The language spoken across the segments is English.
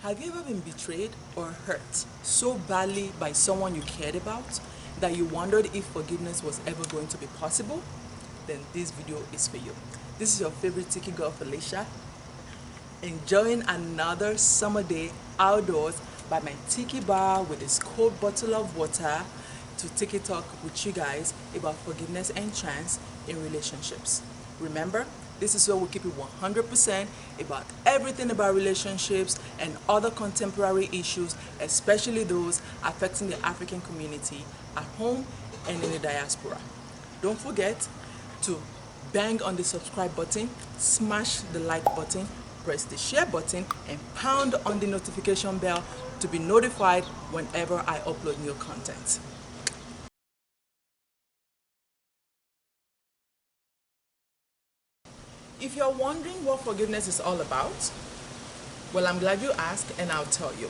Have you ever been betrayed or hurt so badly by someone you cared about that you wondered if forgiveness was ever going to be possible? Then this video is for you. This is your favorite Tiki girl, Felicia, enjoying another summer day outdoors by my Tiki bar with this cold bottle of water to Tiki-Talk with you guys about forgiveness and chance in relationships. Remember, this is where we keep it 100% about everything about relationships and other contemporary issues, especially those affecting the African community at home and in the diaspora. Don't forget to bang on the subscribe button, smash the like button, press the share button, and pound on the notification bell to be notified whenever I upload new content. If you're wondering what forgiveness is all about, well, I'm glad you asked, and I'll tell you.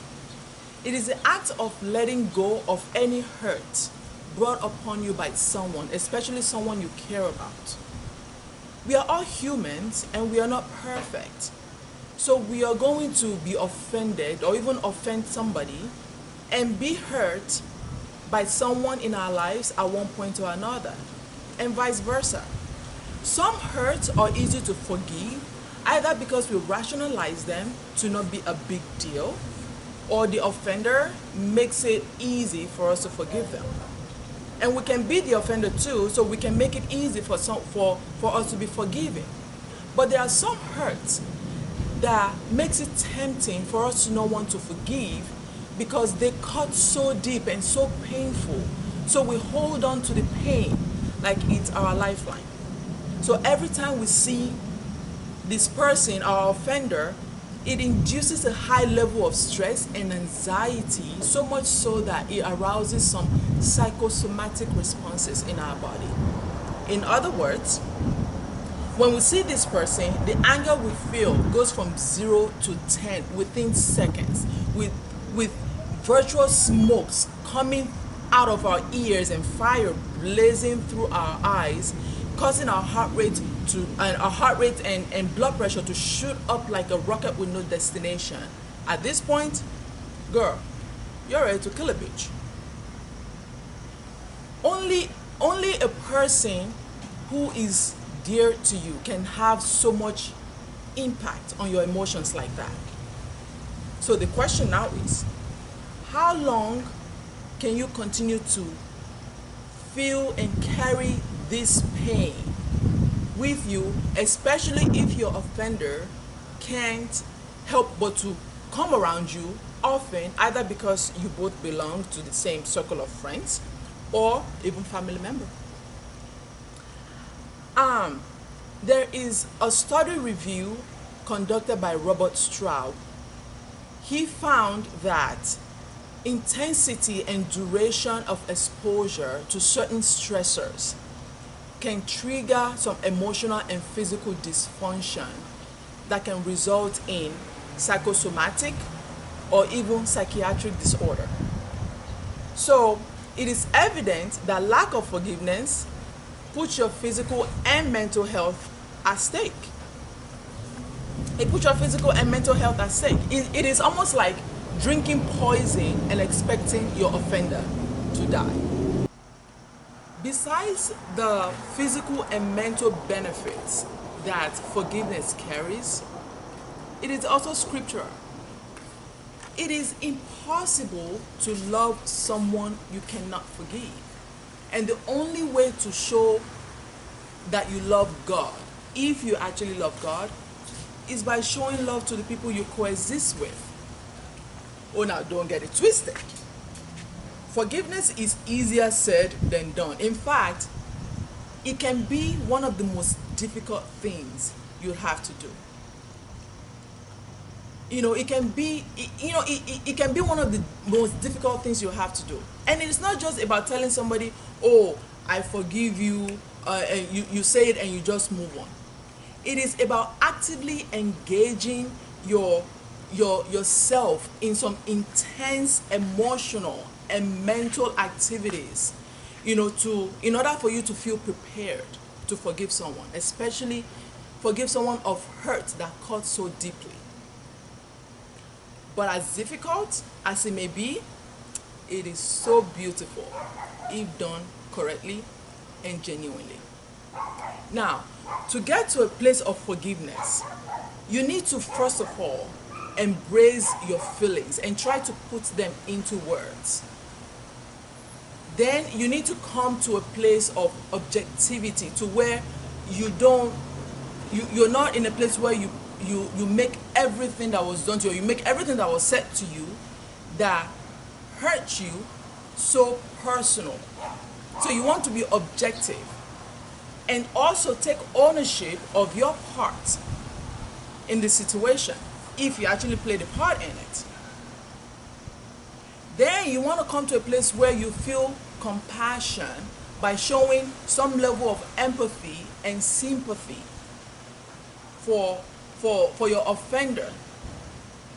It is the act of letting go of any hurt brought upon you by someone, especially someone you care about. We are all humans and we are not perfect. So we are going to be offended or even offend somebody and be hurt by someone in our lives at one point or another, and vice versa. Some hurts are easy to forgive, either because we rationalize them to not be a big deal, or the offender makes it easy for us to forgive them. And we can be the offender too, so we can make it easy for us to be forgiven. But there are some hurts that makes it tempting for us to not want to forgive because they cut so deep and so painful. So we hold on to the pain like it's our lifeline. So every time we see this person, our offender, it induces a high level of stress and anxiety, so much so that it arouses some psychosomatic responses in our body. In other words, when we see this person, the anger we feel goes from 0 to 10 within seconds, with virtual smokes coming out of our ears and fire blazing through our eyes, causing our heart rate and blood pressure to shoot up like a rocket with no destination. At this point, girl, you're ready to kill a bitch. Only a person who is dear to you can have so much impact on your emotions like that. So the question now is, how long can you continue to feel and carry this pain with you, especially if your offender can't help but to come around you often, either because you both belong to the same circle of friends or even family member? There is a study review conducted by Robert Straub. He found that intensity and duration of exposure to certain stressors can trigger some emotional and physical dysfunction that can result in psychosomatic or even psychiatric disorder. So it is evident that lack of forgiveness puts your physical and mental health at stake. It puts your physical and mental health at stake. It is almost like drinking poison and expecting your offender to die. Besides the physical and mental benefits that forgiveness carries, it is also scriptural. It is impossible to love someone you cannot forgive. And the only way to show that you love God, if you actually love God, is by showing love to the people you coexist with. Oh, now don't get it twisted. Forgiveness is easier said than done. In fact, it can be one of the most difficult things you have to do. It can be one of the most difficult things you have to do. And it's not just about telling somebody, oh, I forgive you, and you say it and you just move on. It is about actively engaging yourself in some intense emotional and mental activities, in order for you to feel prepared to forgive someone, especially forgive someone of hurt that cut so deeply. But as difficult as it may be, it is so beautiful if done correctly and genuinely. Now, to get to a place of forgiveness, you need to first of all embrace your feelings and try to put them into words. Then you need to come to a place of objectivity, to where you're not in a place where you make everything that was done to you, you make everything that was said to you that hurt you so personal. So you want to be objective and also take ownership of your part in the situation, if you actually played a part in it. Then you want to come to a place where you feel compassion by showing some level of empathy and sympathy for your offender.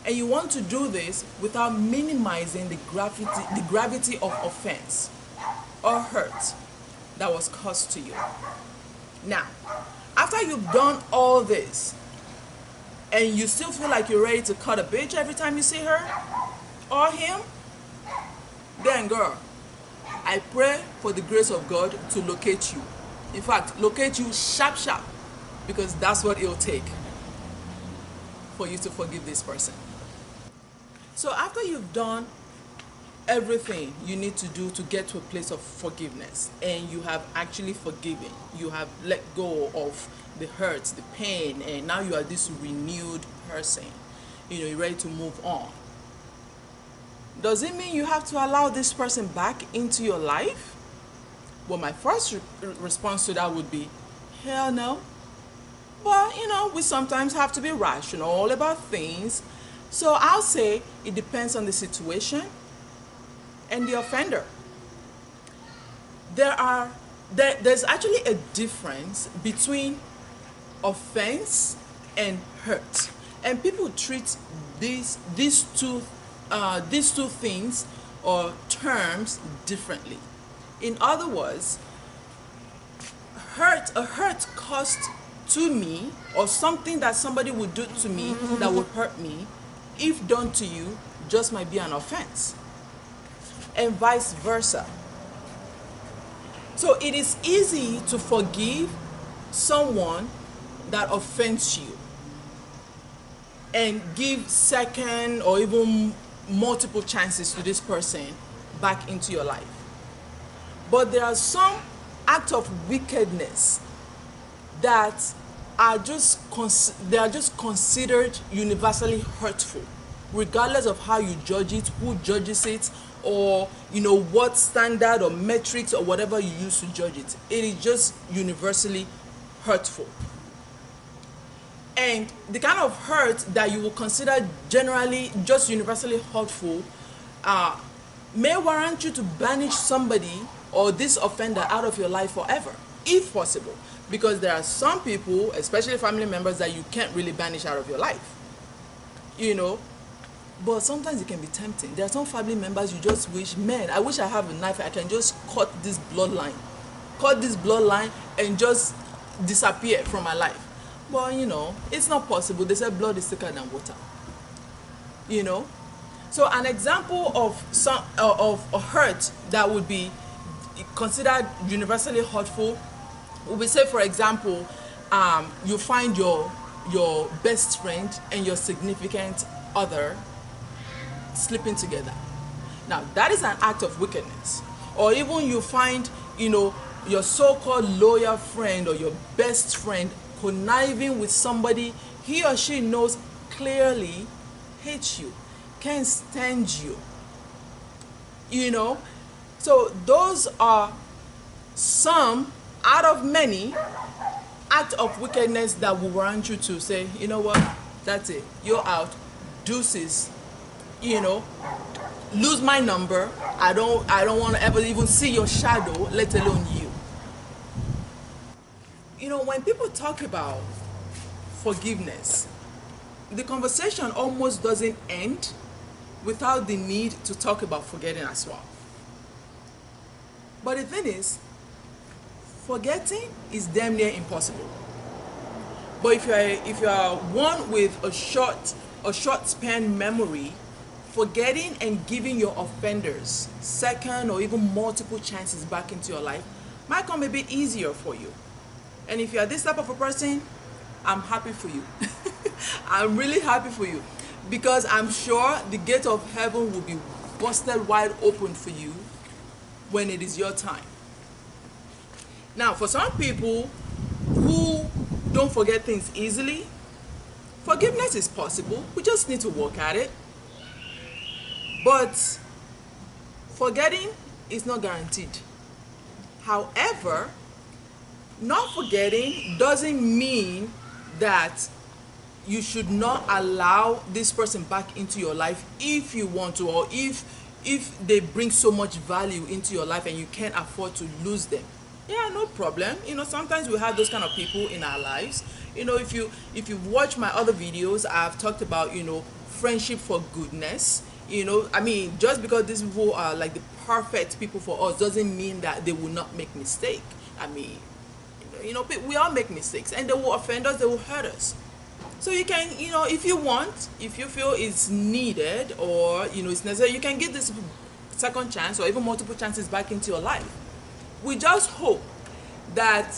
And you want to do this without minimizing the gravity of offense or hurt that was caused to you. Now, after you've done all this and you still feel like you're ready to cut a bitch every time you see her or him, then girl, I pray for the grace of God to locate you. In fact, locate you sharp, because that's what it'll take for you to forgive this person. So after you've done everything you need to do to get to a place of forgiveness, and you have actually forgiven, you have let go of the hurt, the pain, and now you are this renewed person, you're ready to move on. Does it mean you have to allow this person back into your life? Well, my first response to that would be, hell no. But, we sometimes have to be rational about things. So I'll say it depends on the situation and the offender. There's actually a difference between offense and hurt. And people treat these two things or terms differently. In other words, a hurt caused to me, or something that somebody would do to me that would hurt me, if done to you, just might be an offense, and vice versa. So it is easy to forgive someone that offends you and give second or even multiple chances to this person back into your life. But there are some acts of wickedness that are just considered universally hurtful, regardless of how you judge it, who judges it, or what standard or metrics or whatever you use to judge it. It is just universally hurtful. And the kind of hurt that you will consider generally just universally hurtful may warrant you to banish somebody or this offender out of your life forever, if possible. Because there are some people, especially family members, that you can't really banish out of your life. But sometimes it can be tempting. There are some family members you just wish, man, I wish I have a knife, I can just cut this bloodline and just disappear from my life. But it's not possible. They say blood is thicker than water. So an example of a hurt that would be considered universally hurtful would be, say for example, you find your best friend and your significant other sleeping together. Now that is an act of wickedness. Or even you find your so-called loyal friend or your best friend conniving with somebody he or she knows clearly hates you, can't stand you. So those are some out of many acts of wickedness that will warrant you to say, you know what, that's it, you're out, deuces, lose my number, I don't want to ever even see your shadow, let alone you. When people talk about forgiveness, the conversation almost doesn't end without the need to talk about forgetting as well. But the thing is, forgetting is damn near impossible. But if you are one with a short span memory, forgetting and giving your offenders second or even multiple chances back into your life might come a bit easier for you. And if you are this type of a person, I'm happy for you. I'm really happy for you, because I'm sure the gate of heaven will be busted wide open for you when it is your time. Now, for some people who don't forget things easily, forgiveness is possible. We just need to work at it. But forgetting is not guaranteed. However, not forgetting doesn't mean that you should not allow this person back into your life if you want to, or if they bring so much value into your life and you can't afford to lose them. Yeah, no problem. Sometimes we have those kind of people in our lives. If you watch my other videos, I've talked about friendship for goodness. Just because these people are like the perfect people for us doesn't mean that they will not make mistake. We all make mistakes, and they will offend us, they will hurt us. So you can, if you feel it's needed, or it's necessary, you can get this second chance or even multiple chances back into your life. We just hope that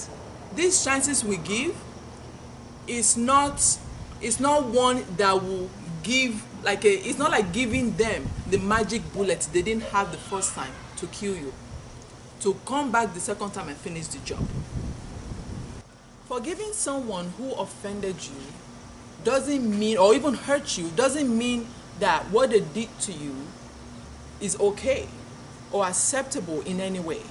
these chances we give is not one that will give it's not like giving them the magic bullet they didn't have the first time to kill you, to come back the second time and finish the job. Forgiving someone who offended you doesn't mean, or even hurt you, doesn't mean that what they did to you is okay or acceptable in any way.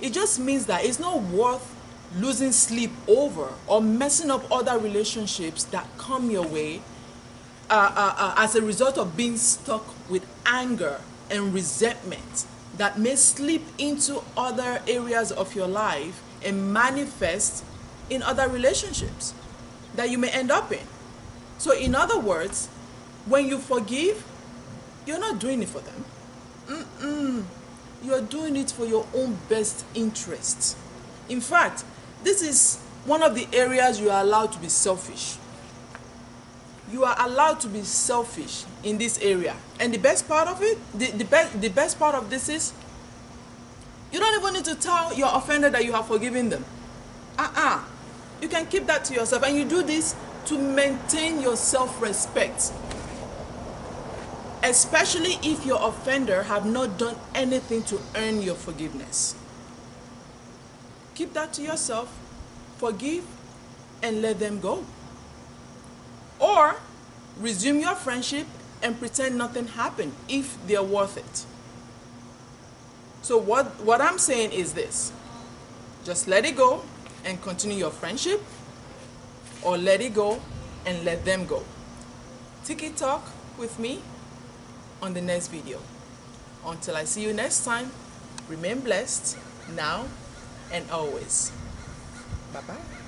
It just means that it's not worth losing sleep over or messing up other relationships that come your way as a result of being stuck with anger and resentment that may slip into other areas of your life and manifest in other relationships that you may end up in. So in other words, when you forgive, you're not doing it for them. You're doing it for your own best interest. In fact, this is one of the areas you are allowed to be selfish. You are allowed to be selfish in this area. And the best part of it, the best part of this is, you don't even need to tell your offender that you have forgiven them. You can keep that to yourself, and you do this to maintain your self-respect. Especially if your offender have not done anything to earn your forgiveness. Keep that to yourself, forgive, and let them go. Or resume your friendship and pretend nothing happened if they're worth it. So what I'm saying is this: just let it go and continue your friendship, or let it go and let them go. Tiki-Talk with me on the next video. Until I see you next time, remain blessed now and always. Bye-bye.